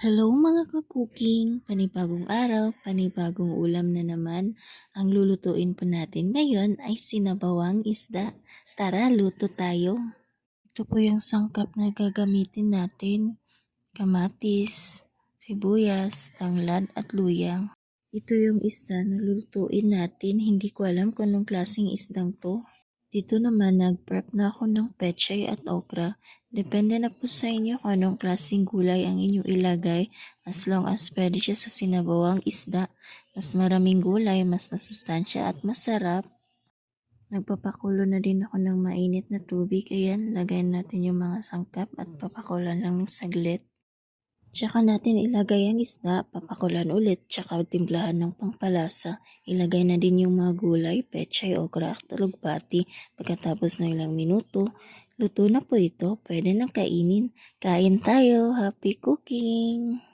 Hello mga ka-cooking! Panibagong araw, panibagong ulam na naman. Ang lulutuin po natin ngayon ay sinabawang isda. Tara, luto tayo! Ito po yung sangkap na gagamitin natin. Kamatis, sibuyas, tanglad at luya. Ito yung isda na lulutuin natin. Hindi ko alam kung anong klaseng isdang to. Dito naman nag-prep na ako ng pechay at okra. Depende na po sa inyo kung anong klaseng gulay ang inyong ilagay as long as pwede siya sa sinabawang isda. Mas maraming gulay, mas masustansya at masarap. Nagpapakulo na din ako ng mainit na tubig. Ayan, lagayin natin yung mga sangkap at papakulan lang ng saglit. Tsaka natin ilagay ang isda, papakulan ulit, tsaka timplahan ng pangpalasa. Ilagay na din yung mga gulay, pechay, okra at talugbati. Pagkatapos ng ilang minuto, luto na po ito. Pwede nang kainin. Kain tayo! Happy cooking!